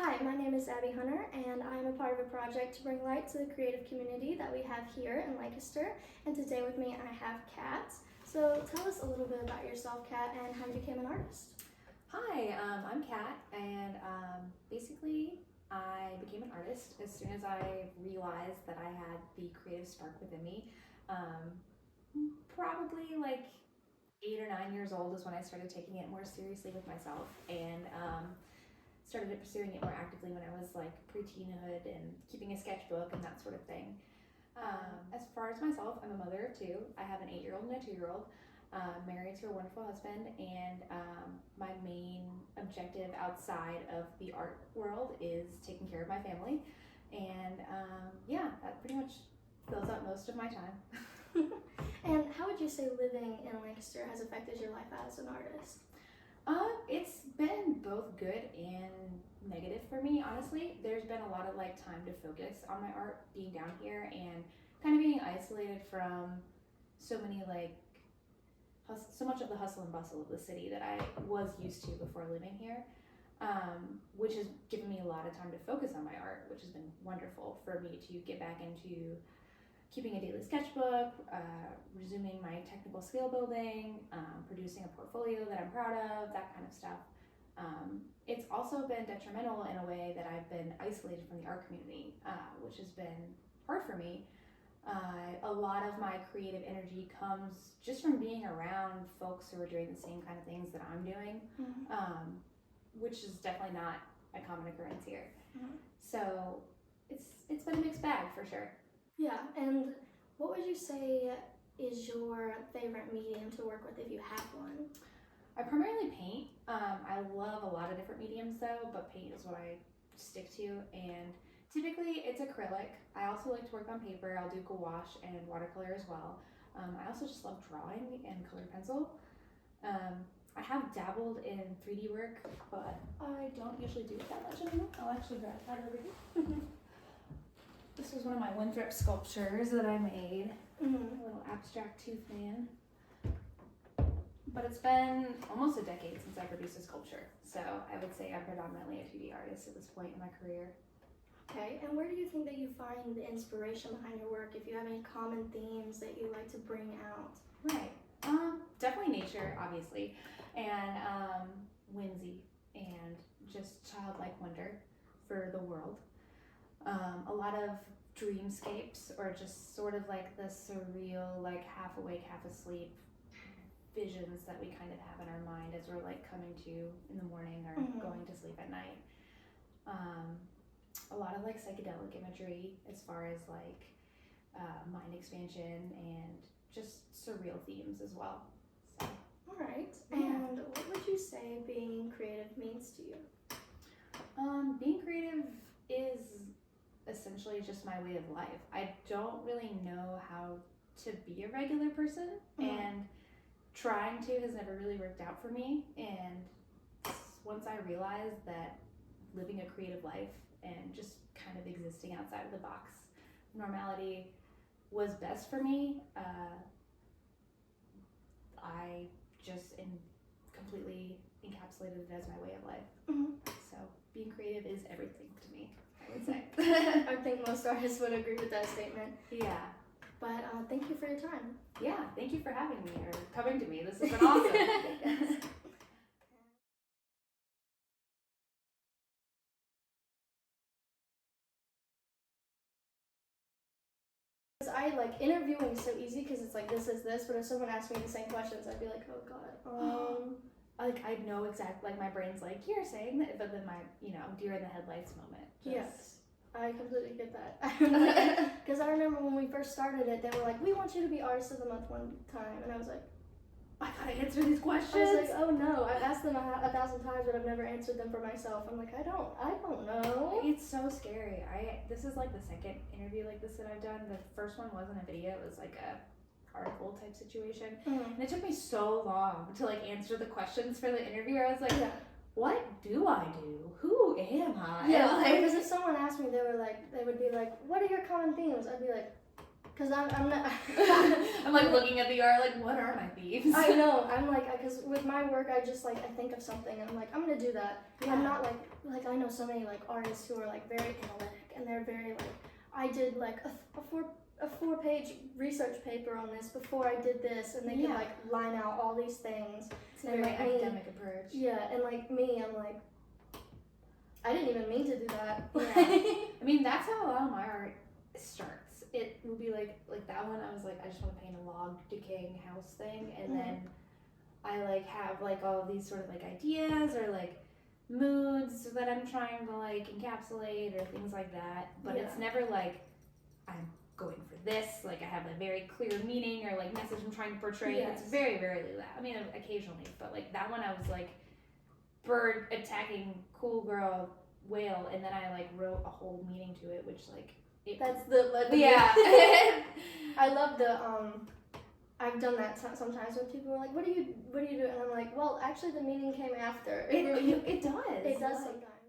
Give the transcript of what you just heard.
Hi, my name is Abby Hunter, and I'm a part of a project to bring light to the creative community that we have here in Lancaster. And today with me, I have Kat. So tell us a little bit about yourself, Kat, and how you became an artist. Hi, I'm Kat, and basically I became an artist as soon as I realized that I had the creative spark within me. Probably like 8 or 9 years old is when I started taking it more seriously with myself, and started pursuing it more actively when I was like pre-teenhood and keeping a sketchbook and that sort of thing. As far as myself, I'm a mother of two. I have an 8-year-old and a 2-year-old. Married to a wonderful husband, and my main objective outside of the art world is taking care of my family. And yeah, that pretty much fills up most of my time. And how would you say living in Lancaster has affected your life as an artist? It's been both good and negative for me, honestly. There's been a lot of like time to focus on my art being down here and kind of being isolated from so many like so much of the hustle and bustle of the city that I was used to before living here, which has given me a lot of time to focus on my art, which has been wonderful for me to get back into keeping a daily sketchbook, resuming my technical skill building, producing a portfolio that I'm proud of, that kind of stuff. It's also been detrimental in a way that I've been isolated from the art community, which has been hard for me. A lot of my creative energy comes just from being around folks who are doing the same kind of things that I'm doing, which is definitely not a common occurrence here. So it's been a mixed bag for sure. Yeah, and what would you say is your favorite medium to work with if you have one? I primarily paint. I love a lot of different mediums though, but paint is what I stick to, and typically it's acrylic. I also like to work on paper. I'll do gouache and watercolor as well. I also just love drawing and colored pencil. I have dabbled in 3D work, but I don't usually do it that much anymore. I'll actually grab that over here. This was one of my Winthrop sculptures that I made. A little abstract tooth man. But it's been almost a decade since I produced a sculpture, so I would say I'm predominantly a 2D artist at this point in my career. Okay, and where do you think that you find the inspiration behind your work, if you have any common themes that you like to bring out? Right. Definitely nature, obviously, and whimsy and just childlike wonder for the world. A lot of dreamscapes, or just sort of like the surreal, like half awake, half asleep visions that we kind of have in our mind as we're like coming to in the morning or going to sleep at night. A lot of like psychedelic imagery as far as like mind expansion and just surreal themes as well. So, all right. Yeah. And what would you say being creative means to you? Being creative is essentially just my way of life. I don't really know how to be a regular person, and trying to has never really worked out for me. And once I realized that living a creative life and just kind of existing outside of the box normality was best for me, I just completely encapsulated it as my way of life. So being creative is everything to me, I would say. I think most artists would agree with that statement. Yeah. But thank you for your time. Yeah, thank you for having me or coming to me. This has been awesome. Yes. I like interviewing so easy because it's like this is this, but if someone asked me the same questions, I'd be like, oh god. Like I know exactly, like my brain's like, you're saying that, but then my, deer in the headlights moment. Yes, I completely get that. Because I remember when we first started it, they were like, we want you to be artist of the month one time, and I was like, I gotta answer these questions. I was like, oh no, I've asked them 1,000 times, but I've never answered them for myself. I'm like, I don't know. It's so scary. This is like the second interview like this that I've done. The first one wasn't a video, it was like a article type situation. And it took me so long to like answer the questions for the interview. I was like, what do I do? Who am I? Yeah, because if someone asked me, they would be like, what are your common themes? I'd be like, Because I'm not. I'm like looking at the art, like, what are my thieves? I know. I'm like, because with my work, I just like I think of something and I'm like, I'm gonna do that. Yeah. I'm not like I know so many like artists who are like very analytic and they're very like I did like a 4-page research paper on this before I did this, and they could like line out all these things. It's a very academic approach. Yeah, and like me, I'm like, I didn't even mean to do that. Yeah. I mean, that's how a lot of my art starts. It will be like that one. I was like, I just want to paint a log decaying house thing, and then I like have like all of these sort of like ideas or like moods that I'm trying to like encapsulate or things like that. But it's never like I'm going for this. Like I have a very clear meaning or like message I'm trying to portray. Yes. It's very rarely that. I mean, occasionally, but like that one, I was like bird attacking cool girl whale, and then I like wrote a whole meaning to it, which like that's the yeah. I love the I've done that sometimes when people are like, what do you do? And I'm like, well, actually the meaning came after. It does. It does sometimes.